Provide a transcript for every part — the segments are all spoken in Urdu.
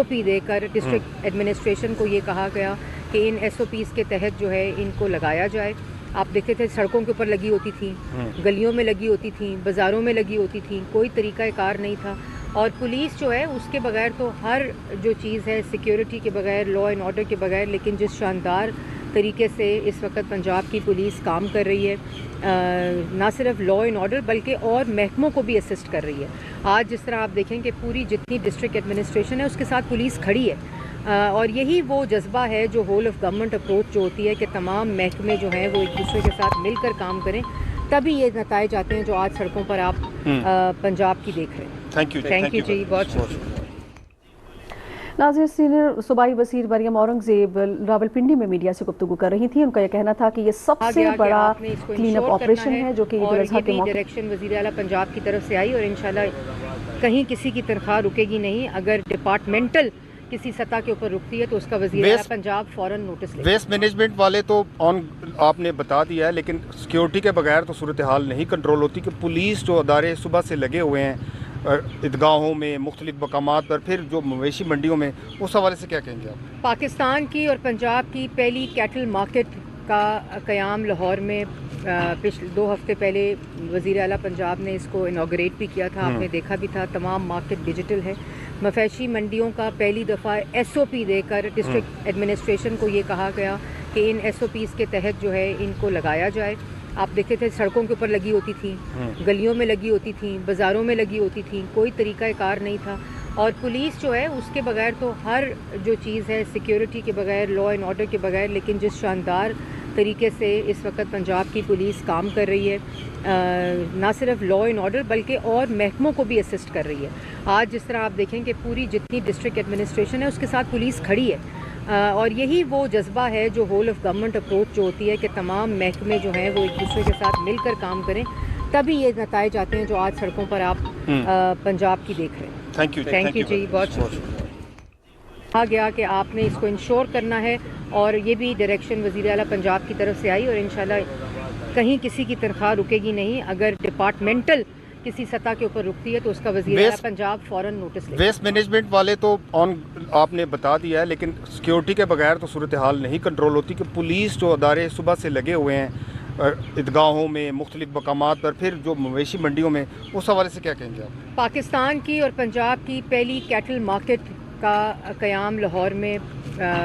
SOP دے کر ڈسٹرکٹ ایڈمنسٹریشن کو یہ کہا گیا کہ ان SOPs کے تحت جو ہے ان کو لگایا جائے. آپ دیکھتے تھے سڑکوں کے اوپر لگی ہوتی تھیں, گلیوں میں لگی ہوتی تھیں, بازاروں میں لگی ہوتی تھیں, کوئی طریقہ کار نہیں تھا. اور پولیس جو ہے اس کے بغیر تو ہر جو چیز ہے سیکیورٹی کے بغیر, لا اینڈ آرڈر کے بغیر, لیکن جس شاندار طریقے سے اس وقت پنجاب کی پولیس کام کر رہی ہے, نہ صرف لا اینڈ آرڈر بلکہ اور محکموں کو بھی اسسٹ کر رہی ہے. آج جس طرح آپ دیکھیں کہ پوری جتنی ڈسٹرکٹ ایڈمنسٹریشن ہے اس کے ساتھ پولیس کھڑی ہے, اور یہی وہ جذبہ ہے جو ہول آف گورنمنٹ اپروچ جو ہوتی ہے کہ تمام محکمے جو ہیں وہ ایک دوسرے کے ساتھ مل کر کام کریں, تبھی یہ نتائج آتے ہیں جو آج سڑکوں پر آپ پنجاب کی دیکھ رہے ہیں. تھینک یو جی, بہت شکریہ. ناظرین, سینئر صوبائی وزیر مریم اورنگزیب راولپنڈی میں میڈیا سے گفتگو کر رہی تھیں. ان کا یہ کہنا تھا کہ یہ سب سے بڑا کلین اپ آپریشن ہے جو کہ عید الاضحیٰ کے موقع ڈائریکشن وزیر اعلیٰ پنجاب کی طرف سے آئی, اور انشاءاللہ کہیں کسی کی تنخواہ رکے گی نہیں. اگر ڈپارٹمنٹل کسی سطح کے اوپر رکتی ہے تو اس کا وزیر اعلیٰ پنجاب فوراً نوٹس لے. ویسٹ مینجمنٹ والے تو آپ نے بتا دیا ہے, لیکن سیکیورٹی کے بغیر تو صورتحال نہیں کنٹرول ہوتی. کہ پولیس جو ادارے صبح سے لگے ہوئے ہیں عیدگاہوں میں, مختلف مقامات پر, پھر جو مویشی منڈیوں میں, اس حوالے سے کیا کہیں گے آپ؟ پاکستان کی اور پنجاب کی پہلی کیٹل مارکیٹ کا قیام لاہور میں پچھلے 2 ہفتے پہلے وزیر اعلیٰ پنجاب نے اس کو انوگریٹ بھی کیا تھا. آپ نے دیکھا بھی تھا, تمام مارکیٹ ڈیجیٹل ہے. مویشی منڈیوں کا پہلی دفعہ SOP دے کر ڈسٹرکٹ ایڈمنسٹریشن کو یہ کہا گیا کہ ان SOPs کے تحت جو ہے ان کو لگایا جائے. آپ دیکھتے تھے سڑکوں کے اوپر لگی ہوتی تھیں, گلیوں میں لگی ہوتی تھیں, بازاروں میں لگی ہوتی تھیں, کوئی طریقہ کار نہیں تھا. اور پولیس جو ہے اس کے بغیر تو ہر جو چیز ہے سیکیورٹی کے بغیر, لا اینڈ آرڈر کے بغیر, لیکن جس شاندار طریقے سے اس وقت پنجاب کی پولیس کام کر رہی ہے, نہ صرف لا اینڈ آرڈر بلکہ اور محکموں کو بھی اسسٹ کر رہی ہے. آج جس طرح آپ دیکھیں کہ پوری جتنی ڈسٹرکٹ ایڈمنسٹریشن ہے اس کے ساتھ پولیس کھڑی ہے, اور یہی وہ جذبہ ہے جو ہول آف گورنمنٹ اپروچ جو ہوتی ہے کہ تمام محکمے جو ہیں وہ ایک دوسرے کے ساتھ مل کر کام کریں, تبھی یہ نتائج آتے ہیں جو آج سڑکوں پر آپ پنجاب کی دیکھ رہے ہیں. تھینک یو جی, بہت شکریہ. کہا گیا کہ آپ نے اس کو انشور کرنا ہے, اور یہ بھی ڈائریکشن وزیر اعلیٰ پنجاب کی طرف سے آئی, اور انشاءاللہ کہیں کسی کی تنخواہ رکے گی نہیں. اگر ڈپارٹمنٹل کسی سطح کے اوپر رکتی ہے تو اس کا وزیر اعلیٰ پنجاب فوراً نوٹس لے. ویسٹ مینجمنٹ والے تو آپ نے بتا دیا ہے, لیکن سیکیورٹی کے بغیر تو صورتحال نہیں کنٹرول ہوتی. کہ پولیس جو ادارے صبح سے لگے ہوئے ہیں عیدگاہوں میں, مختلف مقامات پر, پھر جو مویشی منڈیوں میں, اس حوالے سے کیا کہیں گے آپ؟ پاکستان کی اور پنجاب کی پہلی کیٹل مارکیٹ کا قیام لاہور میں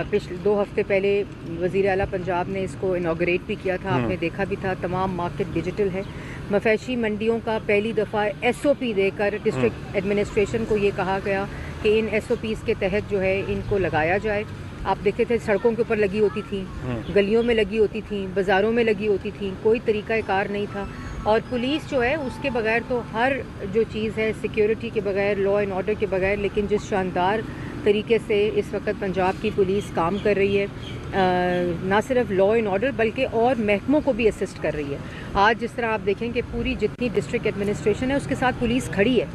پچھلے 2 ہفتے پہلے وزیر اعلیٰ پنجاب نے اس کو انوگریٹ بھی کیا تھا. آپ نے دیکھا بھی تھا, تمام مارکیٹ ڈیجیٹل ہے. مویشی منڈیوں کا پہلی دفعہ SOP دے کر ڈسٹرکٹ ایڈمنسٹریشن کو یہ کہا گیا کہ ان SOPs کے تحت جو ہے ان کو لگایا جائے. آپ دیکھتے تھے سڑکوں کے اوپر لگی ہوتی تھیں, گلیوں میں لگی ہوتی تھیں, بازاروں میں لگی ہوتی تھیں, کوئی طریقہ کار نہیں تھا. اور پولیس جو ہے اس کے بغیر تو ہر جو چیز ہے سیکیورٹی کے بغیر, لا اینڈ آرڈر کے بغیر, لیکن جس شاندار طریقے سے اس وقت پنجاب کی پولیس کام کر رہی ہے, نہ صرف لا اینڈ آرڈر بلکہ اور محکموں کو بھی اسسٹ کر رہی ہے. آج جس طرح آپ دیکھیں کہ پوری جتنی ڈسٹرکٹ ایڈمنسٹریشن ہے اس کے ساتھ پولیس کھڑی ہے,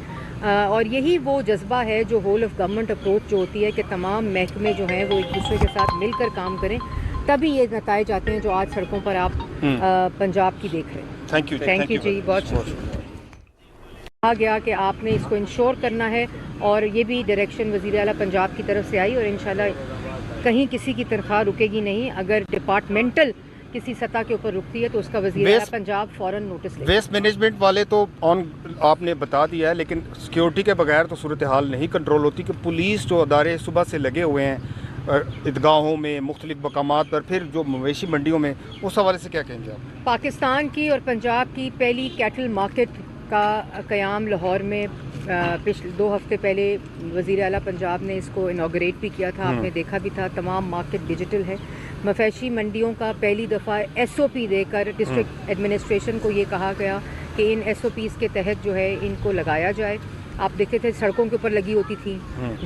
اور یہی وہ جذبہ ہے جو ہول آف گورنمنٹ اپروچ جو ہوتی ہے کہ تمام محکمے جو ہیں وہ ایک دوسرے کے ساتھ مل کر کام کریں, تبھی یہ نتائج آتے ہیں جو آج سڑکوں پر آپ پنجاب کی دیکھ رہے ہیں. تھینک یو جی, بہت شکریہ. کہا گیا کہ آپ نے اس کو انشور کرنا ہے, اور یہ بھی ڈائریکشن وزیر اعلیٰ پنجاب کی طرف سے آئی, اور انشاءاللہ کہیں کسی کی تنخواہ رکے گی نہیں. اگر ڈپارٹمنٹل کسی سطح کے اوپر رکتی ہے تو اس کا وزیر اعلیٰ پنجاب فوراً نوٹس لے. ویسٹ مینجمنٹ والے تو آپ نے بتا دیا ہے, لیکن سیکیورٹی کے بغیر تو صورتحال نہیں کنٹرول ہوتی. کہ پولیس جو ادارے صبح سے لگے ہوئے ہیں عیدگاہوں میں, مختلف مقامات پر, پھر جو مویشی منڈیوں میں, اس حوالے سے کیا کہیں گے آپ؟ پاکستان کی اور پنجاب کی پہلی کیٹل مارکیٹ کا قیام لاہور میں پچھلے 2 ہفتے پہلے وزیر اعلیٰ پنجاب نے اس کو انوگریٹ بھی کیا تھا. آپ نے دیکھا بھی تھا, تمام مارکیٹ ڈیجیٹل ہے. مویشی منڈیوں کا پہلی دفعہ SOP دے کر ڈسٹرکٹ ایڈمنسٹریشن کو یہ کہا گیا کہ ان SOPs کے تحت جو ہے ان کو لگایا جائے. آپ دیکھتے تھے سڑکوں کے اوپر لگی ہوتی تھیں,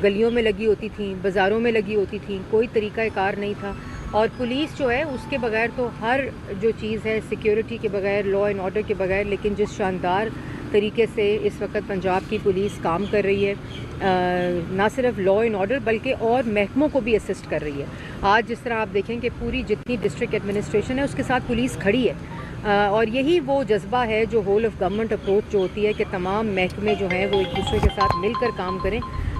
گلیوں میں لگی ہوتی تھیں, بازاروں میں لگی ہوتی تھیں, کوئی طریقہ کار نہیں تھا. اور پولیس جو ہے اس کے بغیر تو ہر جو چیز ہے سیکیورٹی کے بغیر, لا اینڈ آرڈر کے بغیر, لیکن جس شاندار طریقے سے اس وقت پنجاب کی پولیس کام کر رہی ہے, نہ صرف لا اینڈ آرڈر بلکہ اور محکموں کو بھی اسسٹ کر رہی ہے. آج جس طرح آپ دیکھیں کہ پوری جتنی ڈسٹرکٹ ایڈمنسٹریشن ہے اس کے ساتھ پولیس کھڑی ہے, اور یہی وہ جذبہ ہے جو ہول آف گورنمنٹ اپروچ جو ہوتی ہے کہ تمام محکمے جو ہیں وہ ایک دوسرے کے ساتھ مل کر کام کریں,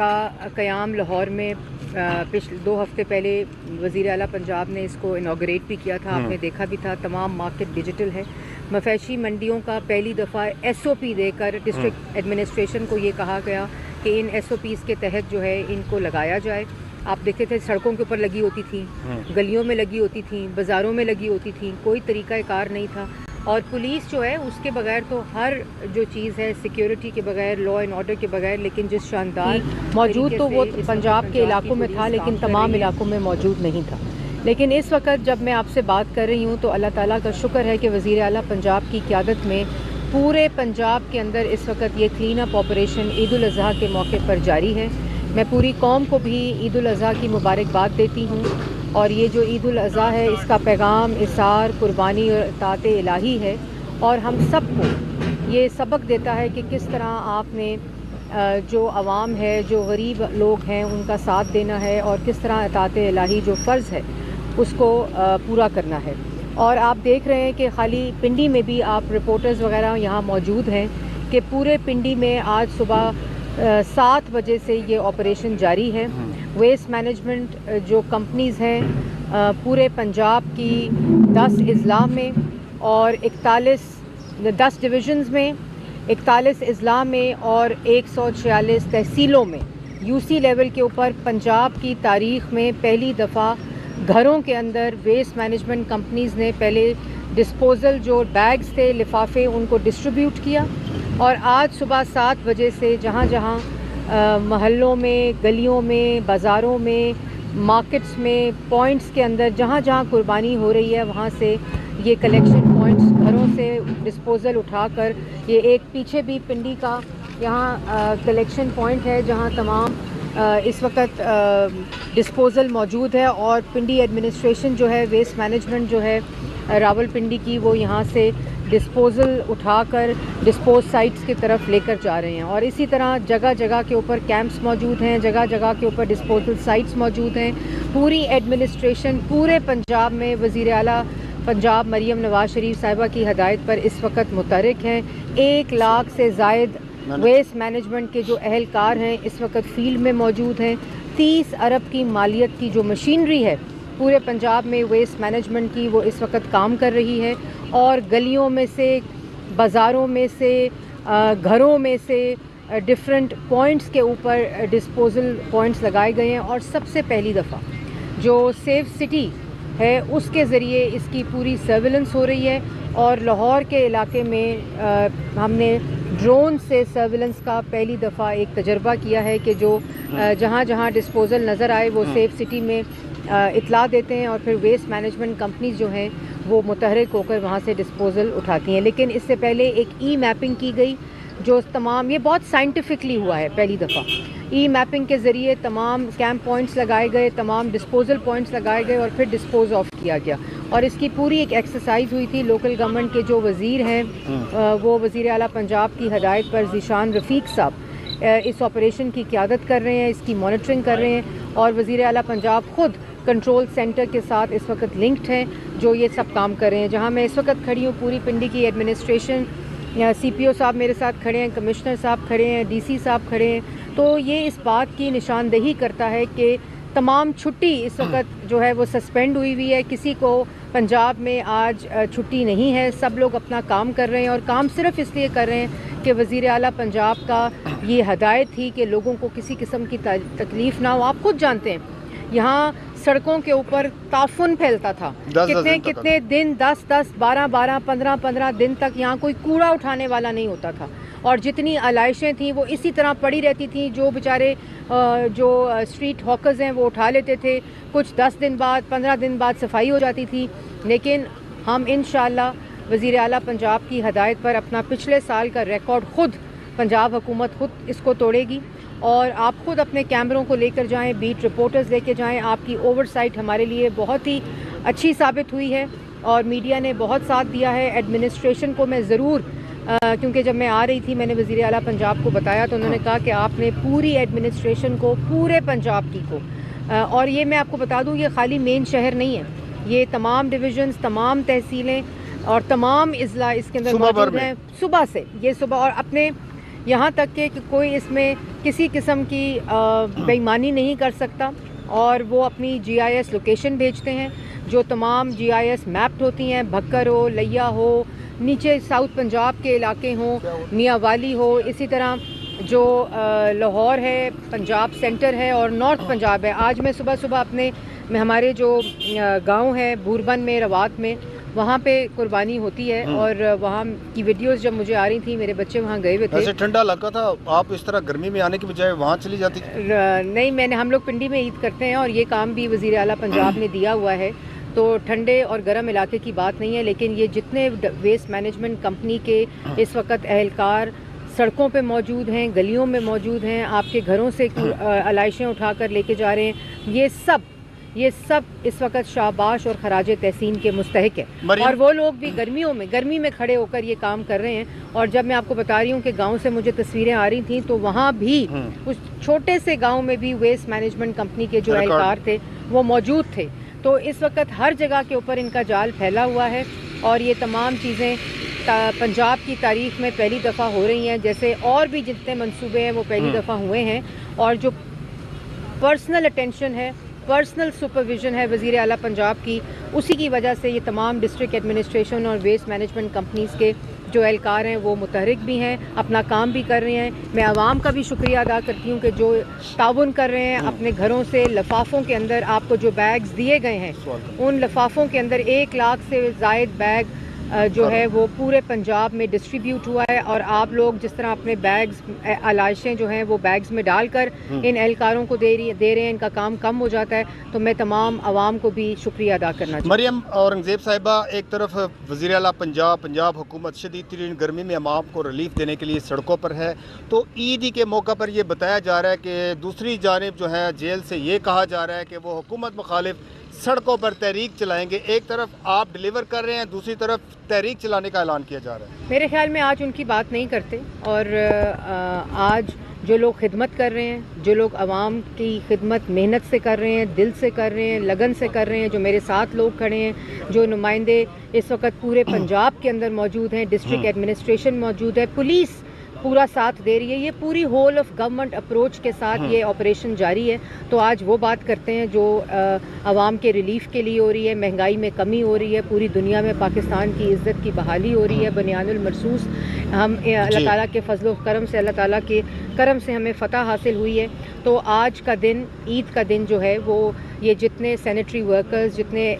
کا قیام لاہور میں پچھلے 2 ہفتے پہلے وزیر اعلیٰ پنجاب نے اس کو انوگریٹ بھی کیا تھا. آپ نے دیکھا بھی تھا. تمام مارکیٹ ڈیجیٹل ہے. مویشی منڈیوں کا پہلی دفعہ SOP دے کر ڈسٹرکٹ ایڈمنسٹریشن کو یہ کہا گیا کہ ان SOPs کے تحت جو ہے ان کو لگایا جائے. آپ دیکھتے تھے سڑکوں کے اوپر لگی ہوتی تھیں, گلیوں میں لگی ہوتی تھیں, بازاروں میں لگی ہوتی تھیں, کوئی طریقہ کار نہیں تھا. اور پولیس جو ہے اس کے بغیر تو ہر جو چیز ہے سیکیورٹی کے بغیر, لا اینڈ آرڈر کے بغیر, لیکن جس شاندار موجود تو وہ پنجاب کے علاقوں میں تھا لیکن تمام علاقوں میں موجود نہیں تھا. لیکن اس وقت جب میں آپ سے بات کر رہی ہوں تو اللہ تعالیٰ کا شکر ہے کہ وزیر اعلیٰ پنجاب کی قیادت میں پورے پنجاب کے اندر اس وقت یہ کلین اپ آپریشن عید الاضحیٰ کے موقع پر جاری ہے. میں پوری قوم کو بھی عید الاضحیٰ کی مبارکباد دیتی ہوں. اور یہ جو عید الاضحیٰ ہے اس کا پیغام اثار, قربانی اور اطاعت الہی ہے, اور ہم سب کو یہ سبق دیتا ہے کہ کس طرح آپ نے جو عوام ہے, جو غریب لوگ ہیں, ان کا ساتھ دینا ہے, اور کس طرح اطاعت الہی جو فرض ہے اس کو پورا کرنا ہے. اور آپ دیکھ رہے ہیں کہ خالی پنڈی میں بھی آپ رپورٹرز وغیرہ یہاں موجود ہیں کہ پورے پنڈی میں آج صبح 7 بجے سے یہ آپریشن جاری ہے. ویسٹ مینجمنٹ جو کمپنیز ہیں پورے پنجاب کی 10 اضلاع میں اور 10 ڈویژنز میں, 41 اضلاع میں اور 146 تحصیلوں میں UC لیول کے اوپر پنجاب کی تاریخ میں پہلی دفعہ گھروں کے اندر ویسٹ مینجمنٹ کمپنیز نے پہلے ڈسپوزل جو بیگز تھے, لفافے, ان کو ڈسٹریبیوٹ کیا. اور آج صبح 7 بجے سے جہاں جہاں محلوں میں, گلیوں میں, بازاروں میں, مارکیٹس میں, پوائنٹس کے اندر جہاں جہاں قربانی ہو رہی ہے وہاں سے یہ کلیکشن پوائنٹس گھروں سے ڈسپوزل اٹھا کر, یہ ایک پیچھے بھی پنڈی کا یہاں کلیکشن پوائنٹ ہے جہاں تمام اس وقت ڈسپوزل موجود ہے. اور پنڈی ایڈمنسٹریشن جو ہے, ویسٹ مینجمنٹ جو ہے راول پنڈی کی, وہ یہاں سے ڈسپوزل اٹھا کر ڈسپوز سائٹس کی طرف لے کر جا رہے ہیں. اور اسی طرح جگہ جگہ کے اوپر کیمپس موجود ہیں, جگہ جگہ کے اوپر ڈسپوزل سائٹس موجود ہیں. پوری ایڈمنسٹریشن پورے پنجاب میں وزیر اعلیٰ پنجاب مریم نواز شریف صاحبہ کی ہدایت پر اس وقت متحرک ہیں. 1 لاکھ سے زائد ویسٹ مینجمنٹ کے جو اہلکار ہیں اس وقت فیلڈ میں موجود ہیں. 30 ارب کی مالیت کی جو مشینری ہے پورے پنجاب میں ویسٹ مینجمنٹ کی, وہ اس وقت کام کر رہی ہے. اور گلیوں میں سے, بازاروں میں سے, گھروں میں سے ڈفرینٹ پوائنٹس کے اوپر ڈسپوزل پوائنٹس لگائے گئے ہیں. اور سب سے پہلی دفعہ جو سیف سٹی ہے اس کے ذریعے اس کی پوری سرویلنس ہو رہی ہے. اور لاہور کے علاقے میں ہم نے ڈرون سے سرویلنس کا پہلی دفعہ ایک تجربہ کیا ہے کہ جو جہاں جہاں ڈسپوزل نظر آئے وہ سیف سٹی میں اطلاع دیتے ہیں, اور پھر ویسٹ مینجمنٹ کمپنیز جو ہیں وہ متحرک ہو کر وہاں سے ڈسپوزل اٹھاتی ہیں. لیکن اس سے پہلے ایک ای میپنگ کی گئی جو تمام, یہ بہت سائنٹیفکلی ہوا ہے پہلی دفعہ. ای میپنگ کے ذریعے تمام کیمپ پوائنٹس لگائے گئے, تمام ڈسپوزل پوائنٹس لگائے گئے, اور پھر ڈسپوز آف کیا گیا. اور اس کی پوری ایک ایکسرسائز ہوئی تھی. لوکل گورنمنٹ کے جو وزیر ہیں وہ وزیر اعلیٰ پنجاب کی ہدایت پر ذیشان رفیق صاحب اس آپریشن کی قیادت کر رہے ہیں, اس کی مانیٹرنگ کر رہے ہیں. اور وزیر اعلیٰ پنجاب خود کنٹرول سینٹر کے ساتھ اس وقت لنکڈ ہیں جو یہ سب کام کر رہے ہیں. جہاں میں اس وقت کھڑی ہوں پوری پنڈی کی ایڈمنسٹریشن, CPO صاحب میرے ساتھ کھڑے ہیں, کمشنر صاحب کھڑے ہیں, DC صاحب کھڑے ہیں. تو یہ اس بات کی نشاندہی کرتا ہے کہ تمام چھٹی اس وقت جو ہے وہ سسپینڈ ہوئی ہے. کسی کو پنجاب میں آج چھٹی نہیں ہے, سب لوگ اپنا کام کر رہے ہیں. اور کام صرف اس لیے کر رہے ہیں کہ وزیر اعلیٰ پنجاب کا یہ ہدایت تھی کہ لوگوں کو کسی قسم کی تکلیف نہ ہو. آپ خود جانتے ہیں یہاں سڑکوں کے اوپر تعفن پھیلتا تھا, کتنے دن 10-10, 12-12, 15-15 دن تک یہاں کوئی کوڑا اٹھانے والا نہیں ہوتا تھا. اور جتنی علائشیں تھیں وہ اسی طرح پڑی رہتی تھیں. جو بیچارے جو اسٹریٹ ہاکرز ہیں وہ اٹھا لیتے تھے, کچھ 10 دن بعد 15 دن بعد صفائی ہو جاتی تھی. لیکن ہم انشاءاللہ وزیر اعلیٰ پنجاب کی ہدایت پر اپنا پچھلے سال کا ریکارڈ خود پنجاب حکومت خود اس کو توڑے گی. اور آپ خود اپنے کیمروں کو لے کر جائیں, بیٹ رپورٹرز لے کے جائیں. آپ کی اوور سائٹ ہمارے لیے بہت ہی اچھی ثابت ہوئی ہے اور میڈیا نے بہت ساتھ دیا ہے. ایڈمنسٹریشن کو میں ضرور کیونکہ جب میں آ رہی تھی میں نے وزیر اعلیٰ پنجاب کو بتایا تو انہوں نے کہا کہ آپ نے پوری ایڈمنسٹریشن کو, پورے پنجاب کی کو, اور یہ میں آپ کو بتا دوں یہ خالی مین شہر نہیں ہے, یہ تمام ڈویژنز, تمام تحصیلیں اور تمام اضلاع اس کے اندر موجود ہیں صبح سے. یہ صبح اور اپنے یہاں تک کہ کوئی اس میں کسی قسم کی بے ایمانی نہیں کر سکتا، اور وہ اپنی GIS لوکیشن بھیجتے ہیں جو تمام GIS میپڈ ہوتی ہیں، بھکر ہو، لیا ہو، نیچے ساؤتھ پنجاب کے علاقے ہوں، میاں والی ہو، اسی طرح جو لاہور ہے، پنجاب سینٹر ہے، اور نارتھ پنجاب ہے۔ آج میں صبح اپنے ہمارے جو گاؤں ہے بوربن میں، روات میں، وہاں پہ قربانی ہوتی ہے، اور وہاں کی ویڈیوز جب مجھے آ رہی تھیں، میرے بچے وہاں گئے ہوئے تھے۔ ایسے ٹھنڈا علاقہ تھا، آپ اس طرح گرمی میں آنے کی بجائے وہاں چلی جاتی؟ نہیں، ہم لوگ پنڈی میں عید کرتے ہیں، اور یہ کام بھی وزیر اعلیٰ پنجاب نے دیا ہوا ہے، تو ٹھنڈے اور گرم علاقے کی بات نہیں ہے، لیکن یہ جتنے ویسٹ مینجمنٹ کمپنی کے اس وقت اہلکار سڑکوں پہ موجود ہیں، گلیوں میں موجود ہیں، آپ کے گھروں سے علائشیں اٹھا کر لے کے جا رہے ہیں، یہ سب اس وقت شاباش اور خراج تحسین کے مستحق ہے۔ اور وہ لوگ بھی گرمی میں کھڑے ہو کر یہ کام کر رہے ہیں۔ اور جب میں آپ کو بتا رہی ہوں کہ گاؤں سے مجھے تصویریں آ رہی تھیں، تو وہاں بھی اس چھوٹے سے گاؤں میں بھی ویسٹ مینجمنٹ کمپنی کے جو اہلکار تھے وہ موجود تھے۔ تو اس وقت ہر جگہ کے اوپر ان کا جال پھیلا ہوا ہے، اور یہ تمام چیزیں پنجاب کی تاریخ میں پہلی دفعہ ہو رہی ہیں، جیسے اور بھی جتنے منصوبے ہیں وہ پہلی دفعہ ہوئے ہیں، اور جو پرسنل اٹینشن ہے، پرسنل سپرویژن ہے وزیر اعلیٰ پنجاب کی، اسی کی وجہ سے یہ تمام ڈسٹرکٹ ایڈمنسٹریشن اور ویسٹ مینجمنٹ کمپنیز کے جو اہلکار ہیں وہ متحرک بھی ہیں، اپنا کام بھی کر رہے ہیں۔ میں عوام کا بھی شکریہ ادا کرتی ہوں کہ جو تعاون کر رہے ہیں، اپنے گھروں سے لفافوں کے اندر آپ کو جو بیگز دیے گئے ہیں، ان لفافوں کے اندر 1 لاکھ سے زائد بیگ جو ہے وہ پورے پنجاب میں ڈسٹریبیوٹ ہوا ہے، اور آپ لوگ جس طرح اپنے بیگز علائشیں جو ہیں وہ بیگز میں ڈال کر ان اہلکاروں کو دے رہے ہیں، ان کا کام کم ہو جاتا ہے، تو میں تمام عوام کو بھی شکریہ ادا کرنا چاہوں۔ مریم اورنگزیب صاحبہ، ایک طرف وزیر اعلیٰ پنجاب حکومت شدید ترین گرمی میں عوام کو ریلیف دینے کے لیے سڑکوں پر ہے، تو عید کے موقع پر یہ بتایا جا رہا ہے کہ دوسری جانب جو ہے جیل سے یہ کہا جا رہا ہے کہ وہ حکومت مخالف سڑکوں پر تحریک چلائیں گے۔ ایک طرف آپ ڈیلیور کر رہے ہیں، دوسری طرف تحریک چلانے کا اعلان کیا جا رہا ہے۔ میرے خیال میں آج ان کی بات نہیں کرتے، اور آج جو لوگ خدمت کر رہے ہیں، جو لوگ عوام کی خدمت محنت سے کر رہے ہیں، دل سے کر رہے ہیں، لگن سے کر رہے ہیں، جو میرے ساتھ لوگ کھڑے ہیں، جو نمائندے اس وقت پورے پنجاب کے اندر موجود ہیں، ڈسٹرکٹ ایڈمنسٹریشن موجود ہے، پولیس پورا ساتھ دے رہی ہے، یہ پوری ہول آف گورنمنٹ اپروچ کے ساتھ یہ آپریشن جاری ہے، تو آج وہ بات کرتے ہیں جو عوام کے ریلیف کے لیے ہو رہی ہے، مہنگائی میں کمی ہو رہی ہے، پوری دنیا میں پاکستان کی عزت کی بحالی ہو رہی ہے، بنیان المرصوص ہم اللہ تعالیٰ کے فضل و کرم سے، اللہ تعالیٰ کے کرم سے ہمیں فتح حاصل ہوئی ہے۔ تو آج کا دن، عید کا دن جو ہے وہ یہ جتنے سینیٹری ورکرز، جتنے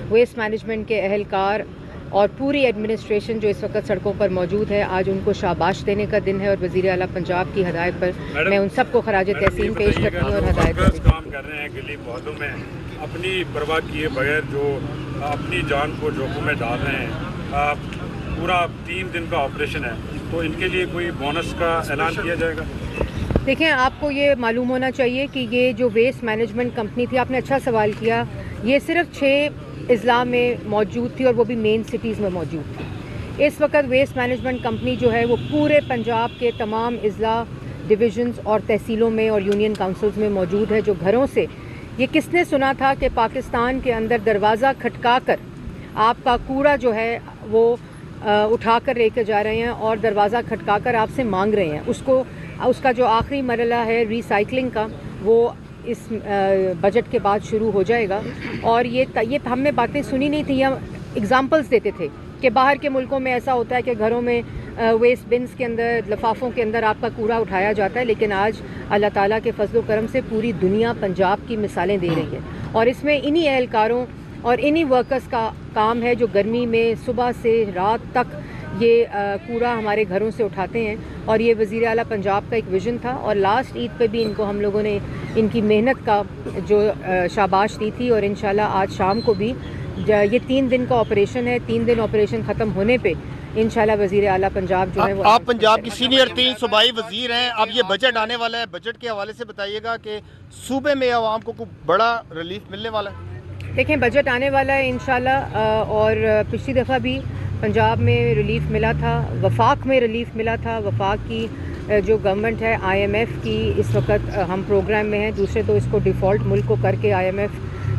ویسٹ مینجمنٹ کے اہلکار اور پوری ایڈمنسٹریشن جو اس وقت سڑکوں پر موجود ہے، آج ان کو شاباش دینے کا دن ہے، اور وزیر اعلیٰ پنجاب کی ہدایت پر میں ان سب کو خراج تحسین پیش کرتی ہوں اور ہدایت کرتی ہوں۔ کام کر رہے ہیں گلی محلوں میں اپنی پرواہ کیے بغیر، جو اپنی جان کو جوخم میں ڈال رہے ہیں، پورا 3 دن کا آپریشن ہے، تو ان کے لیے کوئی بونس کا اعلان کیا جائے گا؟ دیکھیں، آپ کو یہ معلوم ہونا چاہیے کہ یہ جو ویسٹ مینجمنٹ کمپنی تھی، آپ نے اچھا سوال کیا، یہ صرف 6 اضلاع میں موجود تھی، اور وہ بھی مین سٹیز میں موجود تھی۔ اس وقت ویسٹ مینجمنٹ کمپنی جو ہے وہ پورے پنجاب کے تمام اضلاع، ڈویژنز اور تحصیلوں میں اور یونین کاؤنسلز میں موجود ہے، جو گھروں سے، یہ کس نے سنا تھا کہ پاکستان کے اندر دروازہ کھٹکا کر آپ کا کوڑا جو ہے وہ اٹھا کر لے کے جا رہے ہیں، اور دروازہ کھٹکا کر آپ سے مانگ رہے ہیں، اس کا جو آخری مرحلہ ہے ریسائکلنگ کا، وہ اس بجٹ کے بعد شروع ہو جائے گا۔ اور یہ ہم نے باتیں سنی نہیں تھیں، ہم ایگزامپلس دیتے تھے کہ باہر کے ملکوں میں ایسا ہوتا ہے کہ گھروں میں ویسٹ بنس کے اندر، لفافوں کے اندر آپ کا کوڑا اٹھایا جاتا ہے، لیکن آج اللہ تعالیٰ کے فضل و کرم سے پوری دنیا پنجاب کی مثالیں دے رہی ہے، اور اس میں انہی اہلکاروں اور انہی ورکرز کا کام ہے جو گرمی میں صبح سے رات تک یہ کوڑا ہمارے گھروں سے اٹھاتے ہیں، اور یہ وزیر اعلیٰ پنجاب کا ایک ویژن تھا، اور لاسٹ عید پہ بھی ان کو ہم لوگوں نے ان کی محنت کا جو شاباش دی تھی، اور انشاءاللہ آج شام کو بھی یہ 3 دن کا آپریشن ہے، 3 دن آپریشن ختم ہونے پہ انشاءاللہ وزیر اعلیٰ پنجاب جو ہے وہ آپ پنجاب کی سینئر 3 صوبائی وزیر ہیں، اب یہ بجٹ آنے والا ہے، بجٹ کے حوالے سے بتائیے گا کہ صوبے میں عوام کو کوئی بڑا ریلیف ملنے والا ہے؟ دیکھیں، بجٹ آنے والا ہے انشاءاللہ، اور پچھلی دفعہ بھی پنجاب میں ریلیف ملا تھا، وفاق میں ریلیف ملا تھا، وفاق کی جو گورنمنٹ ہے IMF کی اس وقت ہم پروگرام میں ہیں، دوسرے تو اس کو ڈیفالٹ ملک کو کر کے IMF